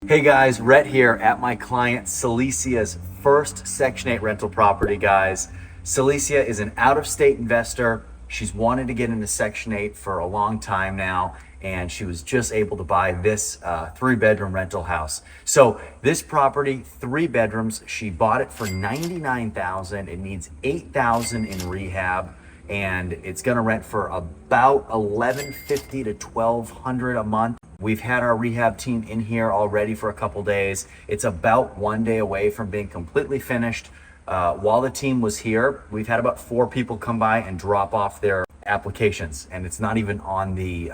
Hey guys, Rhett here at my client Silesia's first Section 8 rental property, guys. Silesia is an out-of-state investor. She's wanted to get into Section 8 for a long time now, and she was just able to buy this 3-bedroom rental house. So this property, 3 bedrooms, she bought it for $99,000. It needs $8,000 in rehab, and it's gonna rent for about $1,150 to $1,200 a month. We've had our rehab team in here already for a couple days. It's about 1 day away from being completely finished. While the team was here, we've had about 4 people come by and drop off their applications, and it's not even on the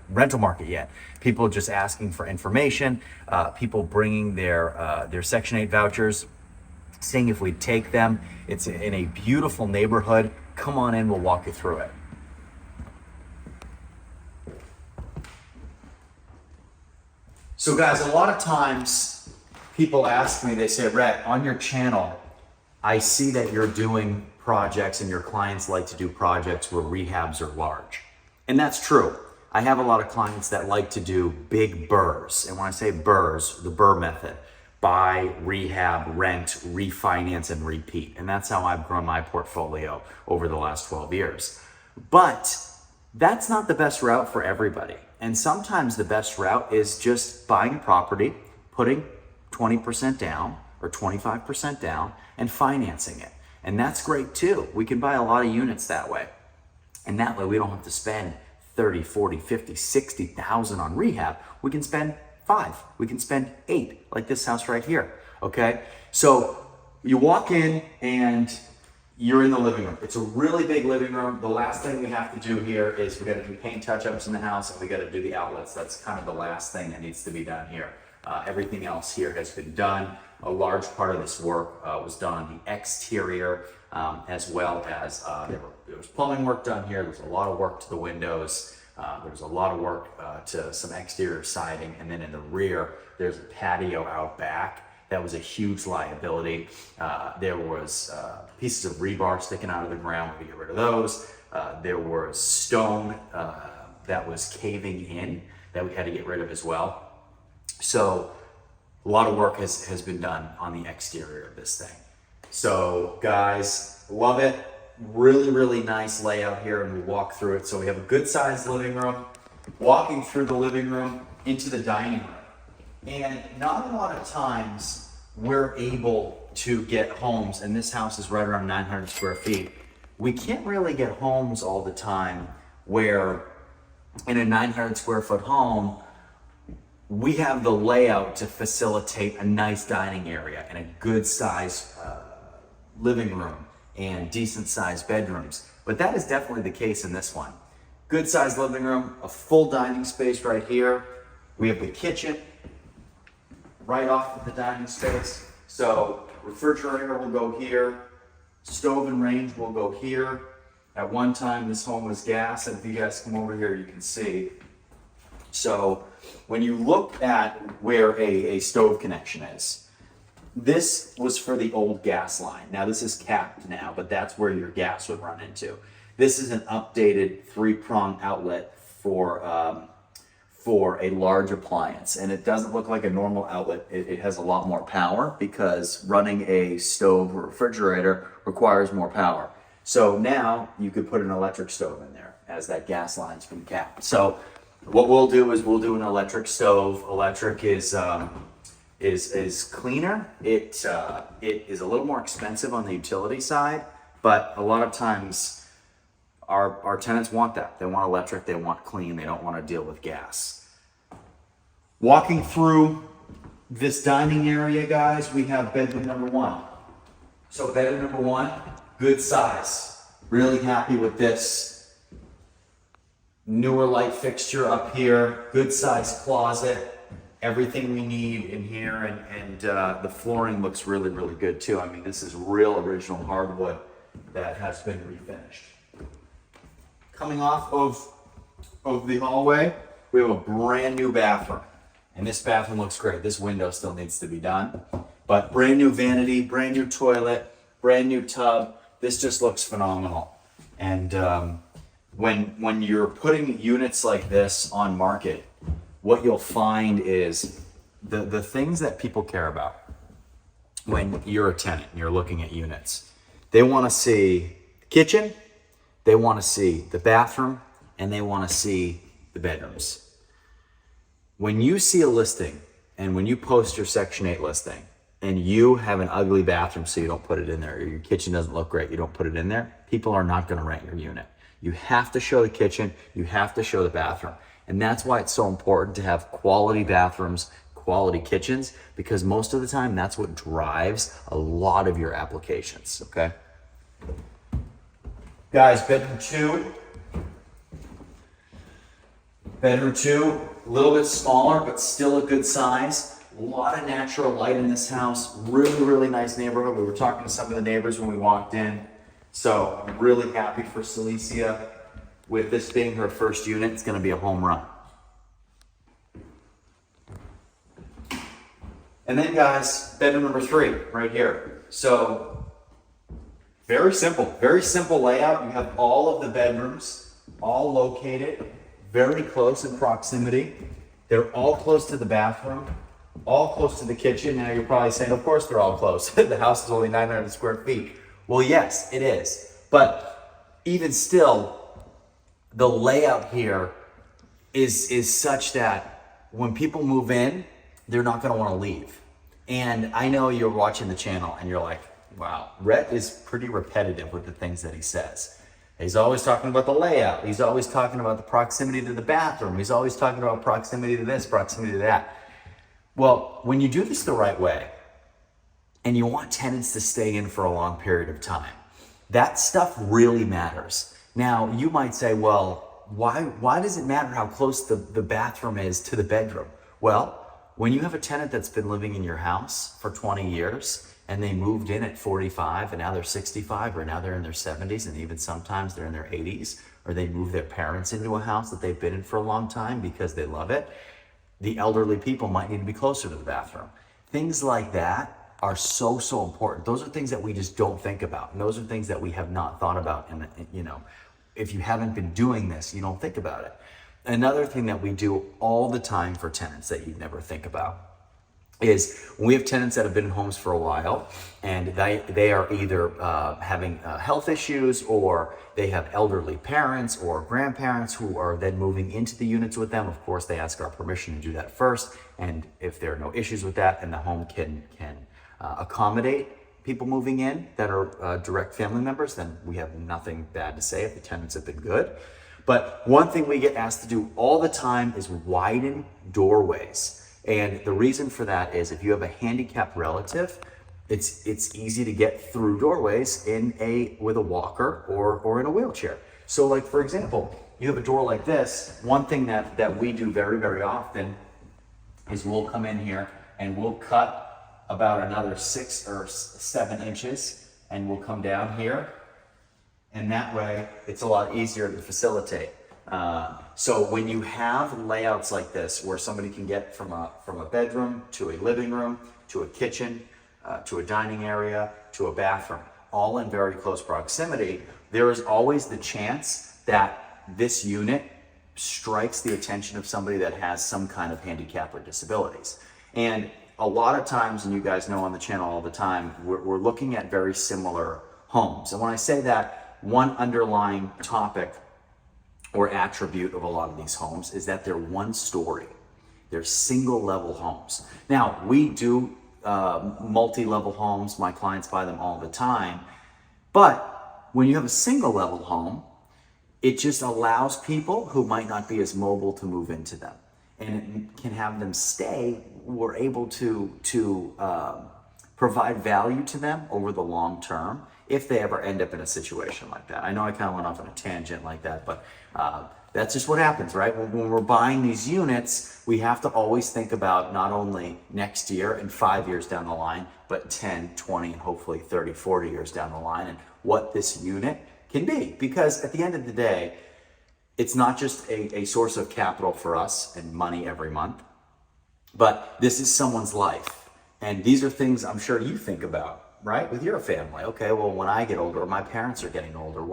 rental market yet. People just asking for information, people bringing their Section 8 vouchers, seeing if we'd take them. It's in a beautiful neighborhood. Come on in, we'll walk you through it. So guys, a lot of times people ask me, they say, Rhett, on your channel, I see that you're doing projects and your clients like to do projects where rehabs are large. And that's true. I have a lot of clients that like to do big BRRRRs. And when I say BRRRRs, the BRRRR method, buy, rehab, rent, refinance, and repeat. And that's how I've grown my portfolio over the last 12 years. But that's not the best route for everybody. And sometimes the best route is just buying a property, putting 20% down or 25% down and financing it. And that's great too. We can buy a lot of units that way. And that way we don't have to spend 30, 40, 50, 60,000 on rehab. We can spend 5, we can spend 8, like this house right here, okay? So you walk in and you're in the living room. It's a really big living room. The last thing we have to do here is we got to do paint touch-ups in the house, and we got to do the outlets. That's kind of the last thing that needs to be done here. Everything else here has been done. A large part of this work was done on the exterior, as well as there was plumbing work done here. There was a lot of work to the windows. There was a lot of work to some exterior siding, and then in the rear, there's a patio out back. That was a huge liability. There was pieces of rebar sticking out of the ground. We get rid of those. There was stone that was caving in that we had to get rid of as well. So a lot of work has been done on the exterior of this thing. So guys, love it. Really, really nice layout here, and we walk through it. So we have a good sized living room. Walking through the living room into the dining room. And not a lot of times we're able to get homes, and this house is right around 900 square feet. We can't really get homes all the time where in a 900 square foot home, we have the layout to facilitate a nice dining area and a good size living room and decent sized bedrooms. But that is definitely the case in this one. Good sized living room, a full dining space right here. We have the kitchen right off of the dining space. So refrigerator will go here, stove and range will go here. At one time this home was gas, and if you guys come over here you can see. So when you look at where a stove connection is, this was for the old gas line. Now this is capped now, but that's where your gas would run into. This is an updated 3-prong outlet for a large appliance, and it doesn't look like a normal outlet. It has a lot more power because running a stove or refrigerator requires more power. So now you could put an electric stove in there as that gas line's been capped. So what we'll do is we'll do an electric stove. Electric is cleaner. It is a little more expensive on the utility side, but a lot of times our tenants want that. They want electric, they want clean, they don't want to deal with gas. Walking through this dining area, guys, we have bedroom number 1. So bedroom number 1, good size. Really happy with this. Newer light fixture up here, good size closet. Everything we need in here, and the flooring looks really, really good too. I mean, this is real original hardwood that has been refinished. Coming off of the hallway, we have a brand new bathroom. And this bathroom looks great. This window still needs to be done. But brand new vanity, brand new toilet, brand new tub. This just looks phenomenal. And when you're putting units like this on market, what you'll find is the things that people care about when you're a tenant and you're looking at units, they want to see the kitchen, they want to see the bathroom, and they want to see the bedrooms. When you see a listing and when you post your Section 8 listing and you have an ugly bathroom so you don't put it in there, or your kitchen doesn't look great, you don't put it in there, people are not going to rent your unit. You have to show the kitchen, you have to show the bathroom. And that's why it's so important to have quality bathrooms, quality kitchens, because most of the time that's what drives a lot of your applications, okay? Guys, bedroom two. Bedroom two, a little bit smaller, but still a good size. A lot of natural light in this house. Really, really nice neighborhood. We were talking to some of the neighbors when we walked in. So I'm really happy for Celicia. With this being her first unit, it's gonna be a home run. And then guys, bedroom number three, right here. So very simple layout. You have all of the bedrooms, all located very close in proximity. They're all close to the bathroom, all close to the kitchen. Now you're probably saying, of course they're all close. The house is only 900 square feet. Well, yes, it is. But even still, the layout here is such that when people move in, they're not gonna wanna leave. And I know you're watching the channel and you're like, wow, Rhett is pretty repetitive with the things that he says. He's always talking about the layout. He's always talking about the proximity to the bathroom. He's always talking about proximity to this, proximity to that. Well, when you do this the right way, and you want tenants to stay in for a long period of time, that stuff really matters. Now, you might say, well, why does it matter how close the bathroom is to the bedroom? Well, when you have a tenant that's been living in your house for 20 years and they moved in at 45 and now they're 65 or now they're in their 70s and even sometimes they're in their 80s, or they move their parents into a house that they've been in for a long time because they love it, the elderly people might need to be closer to the bathroom. Things like that are so important. Those are things that we just don't think about. And those are things that we have not thought about. And you know, if you haven't been doing this, you don't think about it. Another thing that we do all the time for tenants that you'd never think about is when we have tenants that have been in homes for a while and they are either having health issues, or they have elderly parents or grandparents who are then moving into the units with them. Of course, they ask our permission to do that first. And if there are no issues with that and the home can accommodate people moving in that are direct family members, then we have nothing bad to say if the tenants have been good. But one thing we get asked to do all the time is widen doorways. And the reason for that is if you have a handicapped relative, it's easy to get through doorways with a walker or in a wheelchair. So like, for example, you have a door like this. One thing that we do very, very often is we'll come in here and we'll cut about another 6 or 7 inches and we'll come down here. And that way, it's a lot easier to facilitate. So when you have layouts like this, where somebody can get from a bedroom to a living room, to a kitchen, to a dining area, to a bathroom, all in very close proximity, there is always the chance that this unit strikes the attention of somebody that has some kind of handicap or disabilities. And a lot of times, and you guys know on the channel all the time, we're looking at very similar homes. And when I say that, one underlying topic or attribute of a lot of these homes is that they're one story. They're single level homes. Now, we do multi-level homes. My clients buy them all the time. But when you have a single level home, it just allows people who might not be as mobile to move into them. And it can have them stay. We're able to provide value to them over the long term if they ever end up in a situation like that. I know I kind of went off on a tangent like that, but that's just what happens, right? When we're buying these units, we have to always think about not only next year and 5 years down the line, but 10, 20, and hopefully 30, 40 years down the line, and what this unit can be. Because at the end of the day, it's not just a source of capital for us and money every month, but this is someone's life. And these are things I'm sure you think about, right? With your family. Okay, well, when I get older, or my parents are getting older,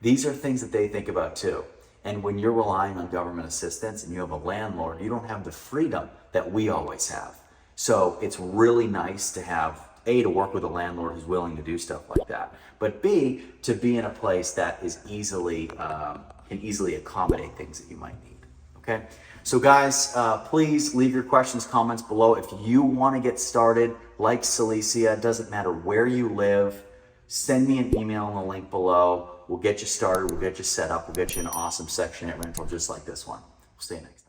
these are things that they think about too. And when you're relying on government assistance and you have a landlord, you don't have the freedom that we always have. So it's really nice to have, A, to work with a landlord who's willing to do stuff like that, but B, to be in a place that is easily, can easily accommodate things that you might need, okay? So guys, please leave your questions, comments below. If you wanna get started, like Celicia, it doesn't matter where you live, send me an email on the link below. We'll get you started, we'll get you set up, we'll get you an awesome section at rental just like this one. We'll see you next time.